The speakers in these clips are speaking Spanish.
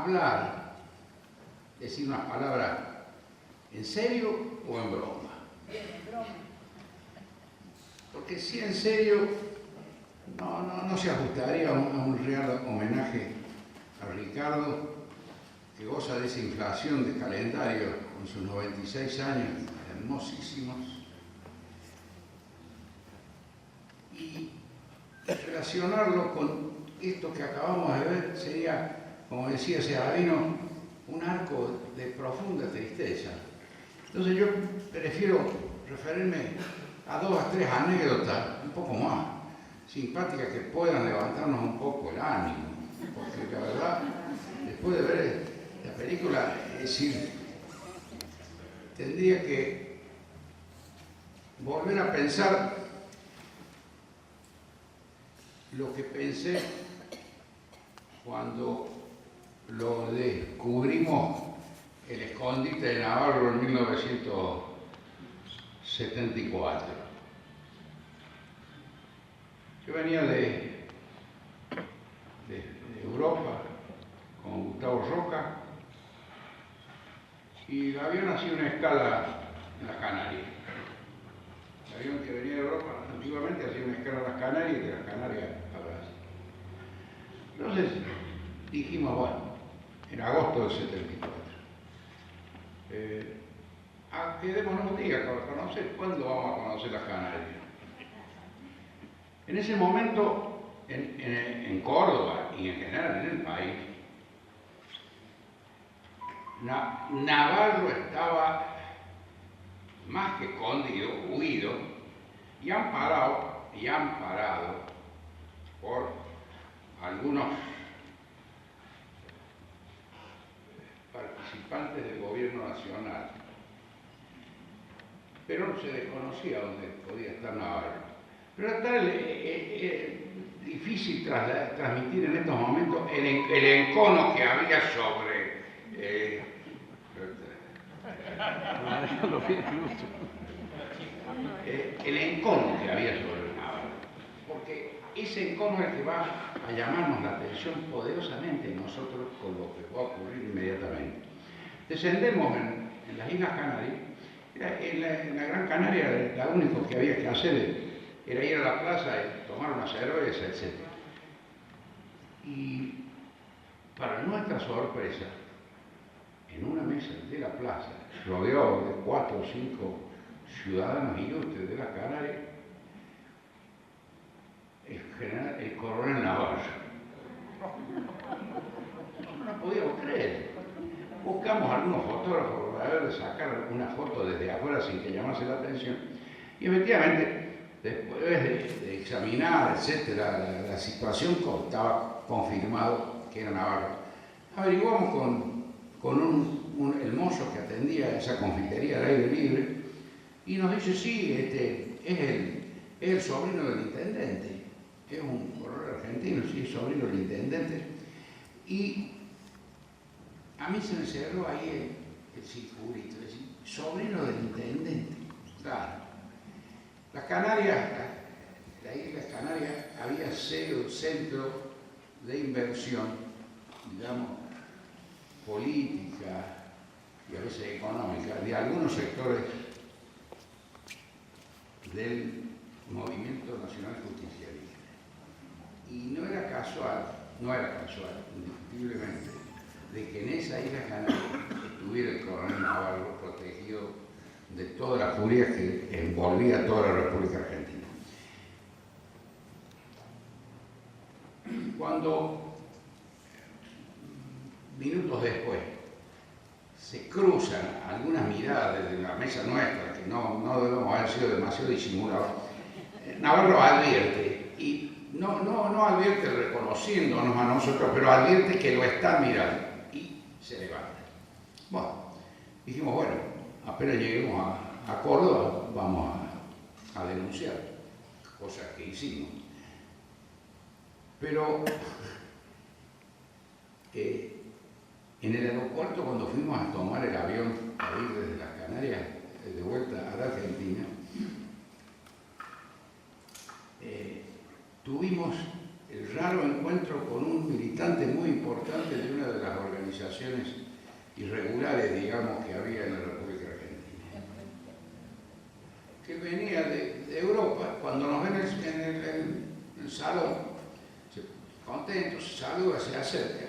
hablar, decir unas palabras en serio o en broma. Porque si en serio no se ajustaría a un real homenaje a Ricardo, que goza de esa inflación de calendario con sus 96 años hermosísimos. Y relacionarlo con esto que acabamos de ver sería, como decía Severino, un arco de profunda tristeza. Entonces yo prefiero referirme a 2 a 3 anécdotas, un poco más simpáticas, que puedan levantarnos un poco el ánimo, porque la verdad, después de ver la película, es decir, tendría que volver a pensar lo que pensé cuando lo descubrimos el escondite de Navarro en 1974. Yo venía de Europa con Gustavo Roca y el avión hacía una escala en las Canarias. El avión que venía de Europa antiguamente hacía una escala en las Canarias y de las Canarias a Brasil. Entonces dijimos, bueno, en agosto del 74, quedémonos un día para conocer cuándo vamos a conocer las Canarias. En ese momento, en Córdoba y en general en el país, Navarro estaba más que escondido, huido y amparado por algunos participantes del gobierno nacional. Pero se desconocía dónde podía estar Navarro. Pero era difícil transmitir en estos momentos el encono que había sobre el encono que había sobre Navarro, porque ese encono es el que va a llamarnos la atención poderosamente nosotros con lo que va a ocurrir inmediatamente. Descendemos en las Islas Canarias. En la Gran Canaria, lo único que había que hacer era ir a la plaza y tomar una cerveza, etc. Y para nuestra sorpresa, en una mesa de la plaza, rodeado de 4 o 5 ciudadanos ilustres de las Canarias, el coronel Navarro. No lo podíamos creer. Buscamos algunos fotógrafos para ver de sacar una foto desde afuera sin que llamase la atención. Y efectivamente, después de examinar, etcétera, la situación, estaba confirmado que era Navarro. Averiguamos con el mozo que atendía esa confitería al aire libre y nos dice, sí, es el sobrino del intendente. Es un coronel argentino, sí, es sobrino del intendente. Y a mí se me cerró ahí el circulito, es decir, sobrino del intendente. Claro. Las Canarias, la isla Canarias, había sido el centro de inversión, digamos, política y a veces económica, de algunos sectores del movimiento nacional justicialista. Y no era casual, indiscutiblemente, de que en esa isla Canaria estuviera el coronel Navarro protegido de toda la furia que envolvía a toda la República Argentina. Cuando, minutos después, se cruzan algunas miradas desde la mesa nuestra, que no debemos haber sido demasiado disimulados, Navarro advierte, y no advierte reconociéndonos a nosotros, pero advierte que lo están mirando, y se levanta. Bueno, dijimos, bueno, apenas lleguemos a Córdoba, vamos a denunciar, cosa que hicimos. Pero en el aeropuerto, cuando fuimos a tomar el avión a ir desde las Canarias de vuelta a la Argentina, tuvimos el raro encuentro con un militante muy importante de una de las organizaciones organizaciones irregulares, digamos, que había en la República Argentina. Que venía de Europa, cuando nos ven en el salón, contentos, se saluda, se acerca.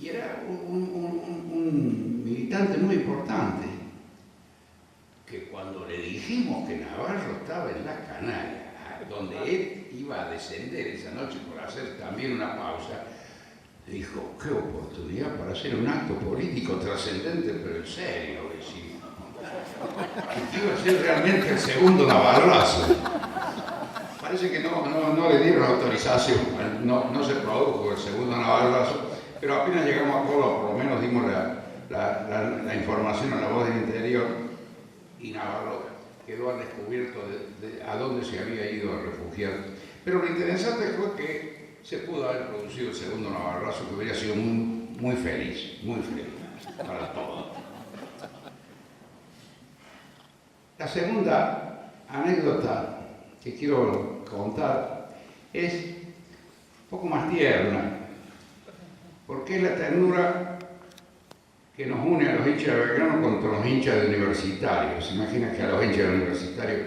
Y era un militante muy importante, que cuando le dijimos que Navarro estaba en la Canaria, donde él iba a descender esa noche por hacer también una pausa, dijo, qué oportunidad para hacer un acto político trascendente, pero en serio, decía. Que iba a ser realmente el segundo Navarrazo. Parece que no le dieron autorización, no se produjo el segundo Navarrazo, pero apenas llegamos a Córdoba, por lo menos dimos la información a La Voz del Interior, y Navarro quedó al descubierto de a dónde se había ido a refugiar. Pero lo interesante fue que se pudo haber producido el segundo Navarrazo, que hubiera sido muy feliz para todos. La segunda anécdota que quiero contar es un poco más tierna, porque es la ternura que nos une a los hinchas de Belgrano contra los hinchas de Universitario. Se imagina que a los hinchas de Universitario,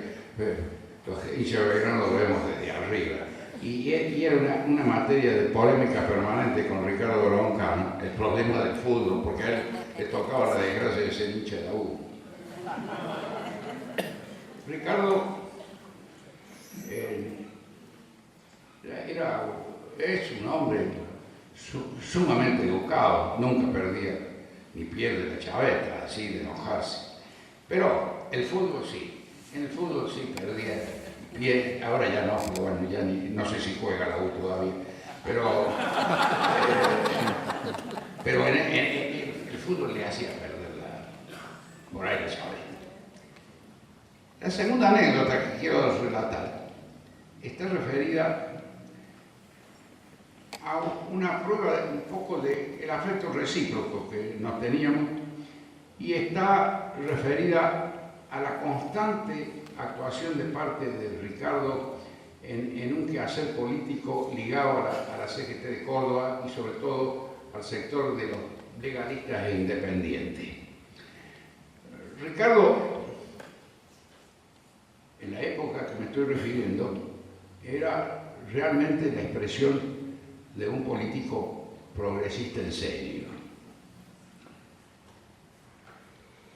los hinchas de Belgrano los vemos desde arriba. Y era una materia de polémica permanente con Ricardo Broncano, el problema del fútbol, porque a él le tocaba la desgracia de ser hincha de la U. Ricardo es un hombre sumamente educado, nunca perdía ni pierde la chaveta, así de enojarse. Pero el fútbol sí, en el fútbol sí perdía. Bien, ahora ya no, bueno, ya no sé si juega la U todavía, pero el fútbol le hacía perder por ahí la chaveta. La segunda anécdota que quiero relatar está referida a una prueba un poco del afecto recíproco que nos teníamos, y está referida a la constante actuación de parte de Ricardo en un quehacer político ligado a la CGT de Córdoba y sobre todo al sector de los legalistas e independientes. Ricardo, en la época que me estoy refiriendo, era realmente la expresión de un político progresista en serio.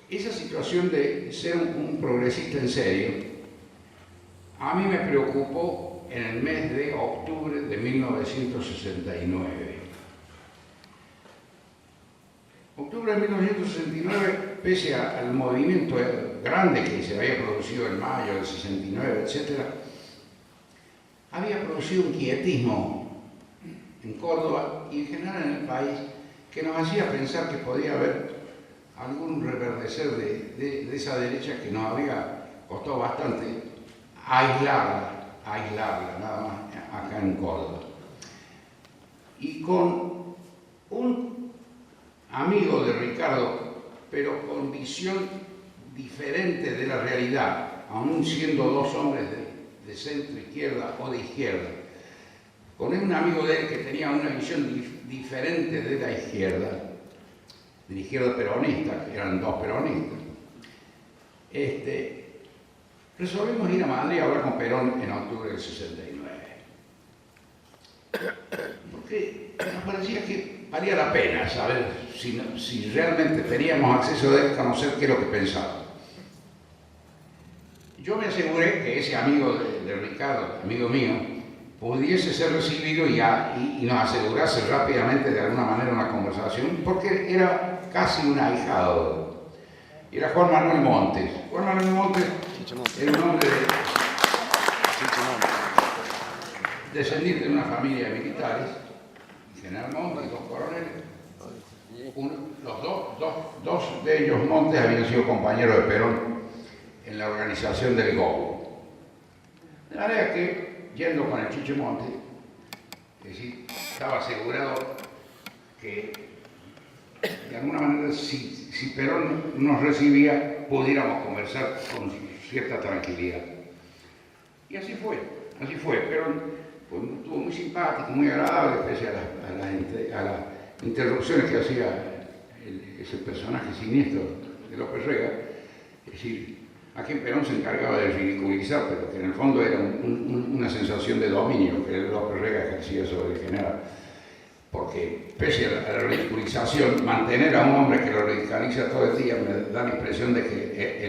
Esa situación de ser un progresista en serio a mí me preocupó en el mes de octubre de 1969. Octubre de 1969, pese al movimiento grande que se había producido en mayo del 69, etc., había producido un quietismo en Córdoba y en general en el país que nos hacía pensar que podía haber algún reverdecer de esa derecha que nos había costado bastante aislarla nada más acá en Córdoba. Y con un amigo de Ricardo, pero con visión diferente de la realidad, aún siendo dos hombres de centro izquierda o de izquierda, con un amigo de él que tenía una visión diferente de la izquierda peronista, que eran dos peronistas, resolvimos ir a Madrid a hablar con Perón en octubre del 69. Porque nos parecía que valía la pena saber si realmente teníamos acceso a él, conocer qué es lo que pensaba. Yo me aseguré que ese amigo de Ricardo, amigo mío, pudiese ser recibido y nos asegurase rápidamente de alguna manera una conversación, porque era casi un ahijado. Era Juan Manuel Montes. Juan Manuel Montes era un hombre descendiente de una familia de militares, General Montes, dos coroneles. Dos de ellos, Montes, habían sido compañeros de Perón en la organización del GOB. De manera que, yendo con el Chiche Montes, estaba asegurado que de alguna manera, si Perón nos recibía, pudiéramos conversar con cierta tranquilidad. Y así fue. Perón estuvo muy simpático, muy agradable, pese a la interrupciones que hacía ese personaje siniestro de López Rega, es decir, a quien Perón se encargaba de ridiculizar, pero que en el fondo era una sensación de dominio que López Rega ejercía sobre el general. Porque pese a la ridiculización, mantener a un hombre que lo ridiculiza todo el día me da la impresión de que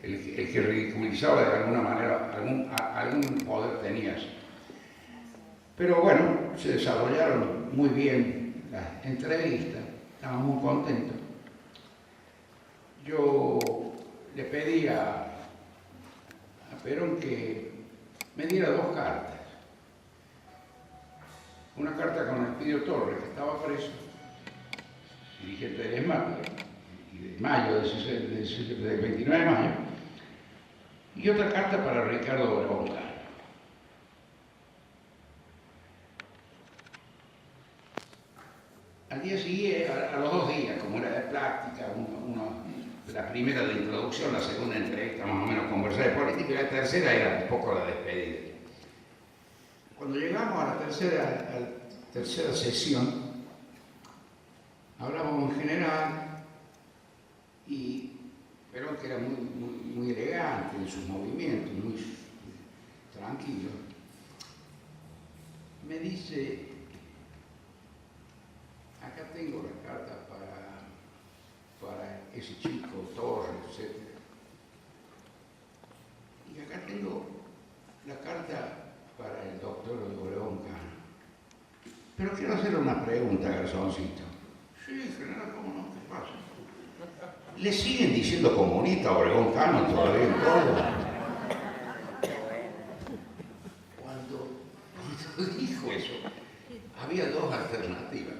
el que ridiculizaba de alguna manera algún poder tenía. Pero bueno, se desarrollaron muy bien las entrevistas, estábamos muy contentos. Yo le pedí a Perón que me diera 2 cartas. Una carta con Elpidio Torres, que estaba preso, dirigente del ESMAD, de mayo, del 29 de mayo, y otra carta para Ricardo Obregón. Al día siguiente, a los 2 días, como era de práctica, la primera de introducción, la segunda entrevista más o menos conversar de política, y la tercera era un poco la despedida. Cuando llegamos a la tercera sesión, hablábamos en general y Perón, que era muy elegante en sus movimientos, muy tranquilo, me dice: acá tengo la carta para ese chico, Torres, etc. Y acá tengo la carta para el doctor Obregón Cano. Pero quiero hacerle una pregunta, garzoncito. Sí, general, ¿cómo no? ¿Qué pasa? ¿Le siguen diciendo comunista a Obregón Cano todavía en Córdoba? Cuando dijo eso, había 2 alternativas.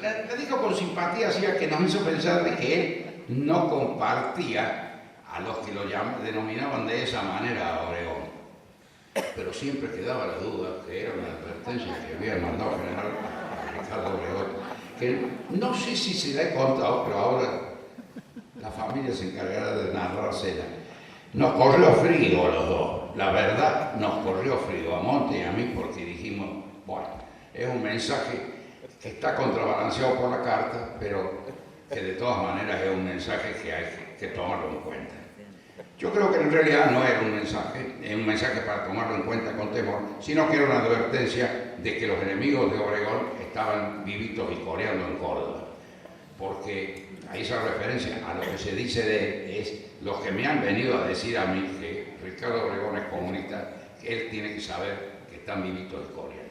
La dijo con simpatía, hacía que nos hizo pensar de que él no compartía a los que lo denominaban de esa manera a Obregón. Pero siempre quedaba la duda, que era una advertencia que había mandado general a Ricardo Obregón, que no sé si se la he contado, pero ahora la familia se encargará de narrársela. Nos corrió frío a los 2, la verdad, nos corrió frío a Monte y a mí, porque dijimos, bueno, es un mensaje que está contrabalanceado por la carta, pero que de todas maneras es un mensaje que hay que tomarlo en cuenta. Yo creo que en realidad no era un mensaje para tomarlo en cuenta con temor, sino que era una advertencia de que los enemigos de Obregón estaban vivitos y coreando en Córdoba. Porque a esa referencia a lo que se dice de él es los que me han venido a decir a mí que Ricardo Obregón es comunista, que él tiene que saber que están vivitos y coreando.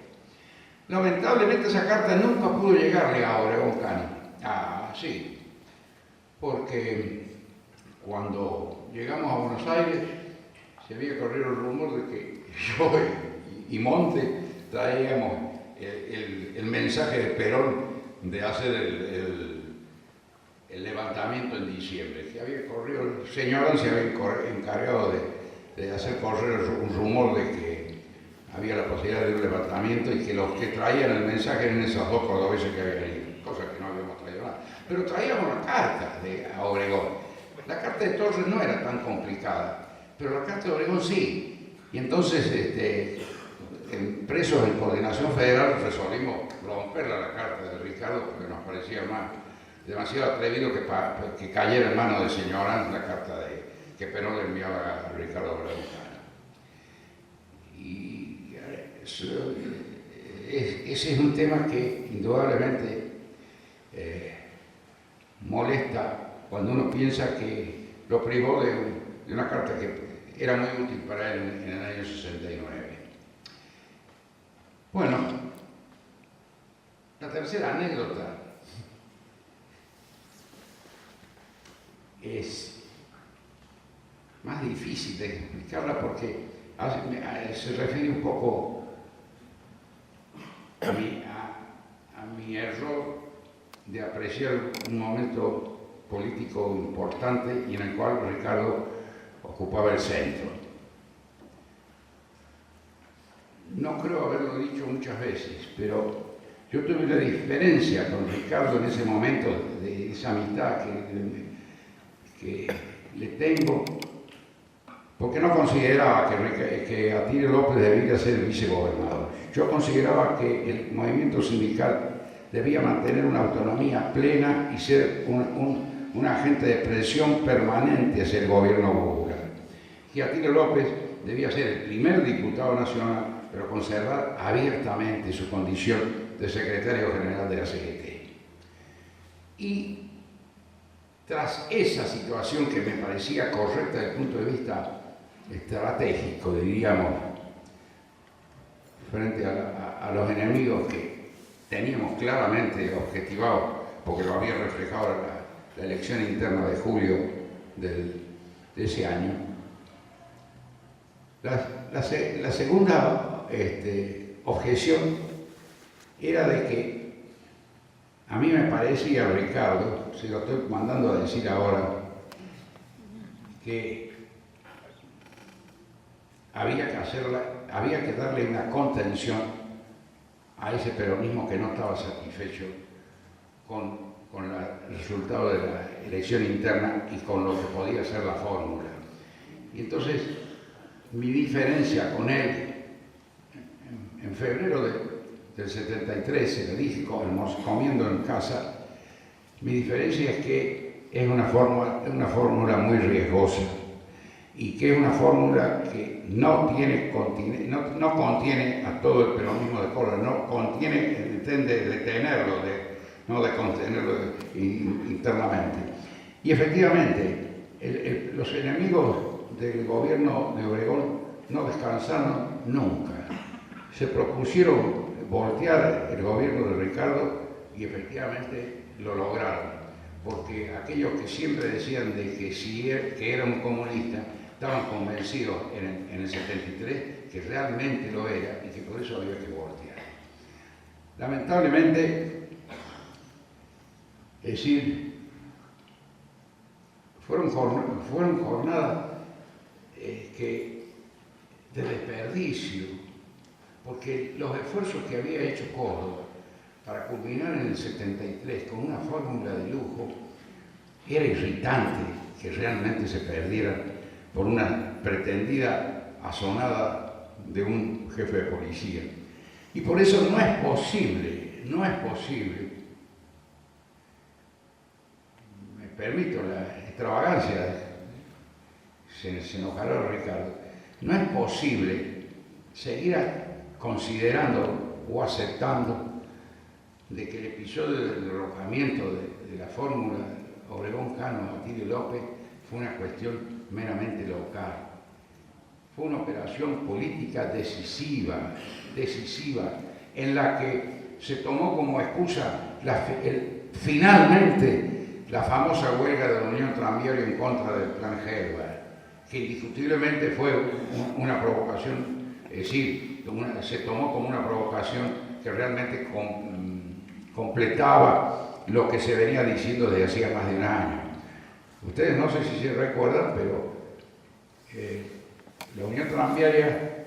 Lamentablemente esa carta nunca pudo llegarle a Obregón Cano. Sí, porque cuando llegamos a Buenos Aires se había corrido el rumor de que yo y Monte traíamos el mensaje de Perón de hacer el levantamiento en diciembre, que había corrido, el señor se había encargado de hacer correr un rumor de que había la posibilidad de un levantamiento y que los que traían el mensaje eran esos 2 cordobeses que habían ido, cosa que no habíamos traído nada. Pero traíamos la carta a Obregón. La carta de Torres no era tan complicada, pero la carta de Obregón sí. Y entonces, presos en Coordinación Federal, resolvimos romperla la carta de Ricardo porque nos parecía demasiado atrevido que cayera en manos de señora la carta que Perón le enviaba a Ricardo Obregón. Y ese es un tema que indudablemente molesta cuando uno piensa que lo privó de una carta que era muy útil para él en el año 69. Bueno, la tercera anécdota es más difícil de explicarla porque se refiere un poco a mi error de apreciar un momento político importante y en el cual Ricardo ocupaba el centro. No creo haberlo dicho muchas veces, pero yo tuve una diferencia con Ricardo en ese momento de esa amistad que le tengo, porque no consideraba que Atilio López debía ser vicegobernador. Yo consideraba que el movimiento sindical debía mantener una autonomía plena y ser un agente de presión permanente hacia el gobierno popular. Y Atilio López debía ser el primer diputado nacional, pero conservar abiertamente su condición de secretario general de la CGT. Y tras esa situación que me parecía correcta desde el punto de vista estratégico, diríamos, frente a los enemigos que teníamos claramente objetivados, porque lo había reflejado la elección interna de julio de ese año. La segunda objeción era de que a mí me parecía, Ricardo, se lo estoy mandando a decir ahora, que había que darle una contención a ese peronismo que no estaba satisfecho con el resultado de la elección interna y con lo que podía ser la fórmula. Y entonces, mi diferencia con él, en febrero del 73, se lo dije comiendo en casa, mi diferencia es que es una fórmula muy riesgosa y que es una fórmula que no contiene a todo el peronismo de Córdoba, no contiene, pretende detenerlo, no de contenerlo internamente. Y efectivamente, los enemigos del gobierno de Obregón no descansaron nunca. Se propusieron voltear el gobierno de Ricardo y efectivamente lo lograron, porque aquellos que siempre decían de que era un comunista estaban convencidos en el 73 que realmente lo era y que por eso había que voltear. Lamentablemente, es decir, fueron jornadas de desperdicio, porque los esfuerzos que había hecho Córdoba para culminar en el 73 con una fórmula de lujo, era irritante que realmente se perdieran por una pretendida asonada de un jefe de policía. Y por eso no es posible, me permito la extravagancia, se enojará Ricardo, no es posible seguir considerando o aceptando de que el episodio del derrocamiento de la fórmula Obregón-Cano-Atilio López fue una cuestión meramente local. Fue una operación política decisiva, en la que se tomó como excusa finalmente la famosa huelga de la Unión Tranviaria en contra del Plan Gelbar, que indiscutiblemente fue una provocación, es decir, se tomó como una provocación que realmente completaba lo que se venía diciendo desde hacía más de un año. Ustedes no sé si se recuerdan, pero la Unión Tranviaria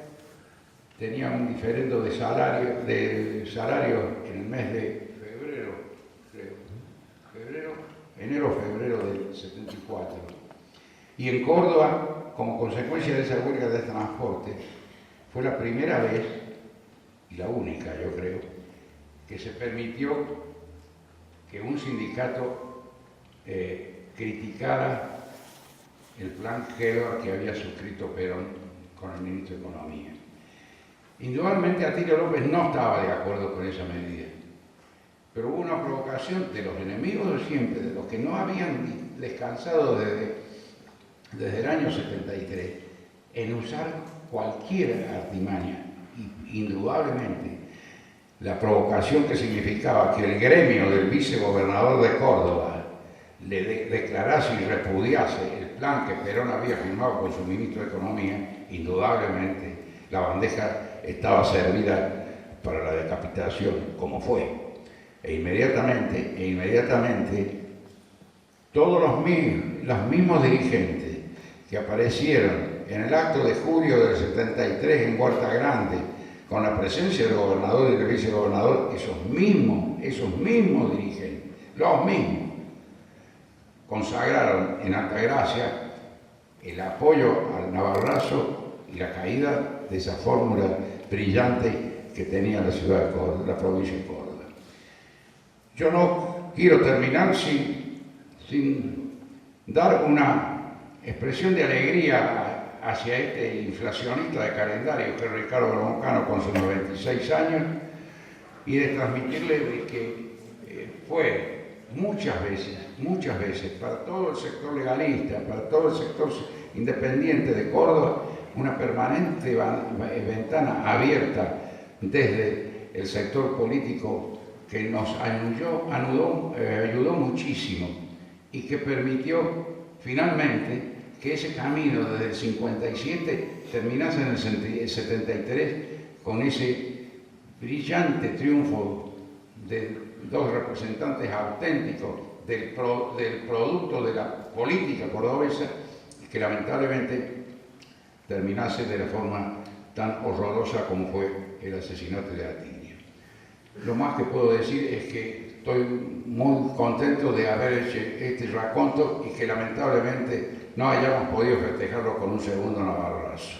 tenía un diferendo de salario en el mes de febrero, creo, enero-febrero del 74. Y en Córdoba, como consecuencia de esa huelga de transporte, fue la primera vez, y la única yo creo, que se permitió que un sindicato criticara el plan Gelbar que había suscrito Perón con el ministro de Economía. Indudablemente Atilio López no estaba de acuerdo con esa medida, pero hubo una provocación de los enemigos de siempre, de los que no habían descansado desde el año 73, en usar cualquier artimaña. Y indudablemente la provocación que significaba que el gremio del vicegobernador de Córdoba le declarase y repudiase el plan que Perón había firmado con su ministro de Economía, indudablemente la bandeja estaba servida para la decapitación, como fue. E inmediatamente todos los mismos dirigentes que aparecieron en el acto de julio del 73 en Huerta Grande, con la presencia del gobernador y del vicegobernador, esos mismos dirigentes, los mismos, consagraron en Altagracia el apoyo al Navarrazo y la caída de esa fórmula brillante que tenía la ciudad de Córdoba, la provincia de Córdoba. yo no quiero terminar sin dar una expresión de alegría hacia este inflacionista de calendario que es Ricardo Broncano con sus 96 años y de transmitirle de que fue muchas veces, para todo el sector legalista, para todo el sector independiente de Córdoba, una permanente ventana abierta desde el sector político que nos ayudó muchísimo y que permitió finalmente que ese camino desde el 57 terminase en el 73 con ese brillante triunfo de dos representantes auténticos del producto de la política cordobesa, que lamentablemente terminase de la forma tan horrorosa como fue el asesinato de Atienzo. Lo más que puedo decir es que estoy muy contento de haber hecho este raconto y que lamentablemente no hayamos podido festejarlo con un segundo navarrazo.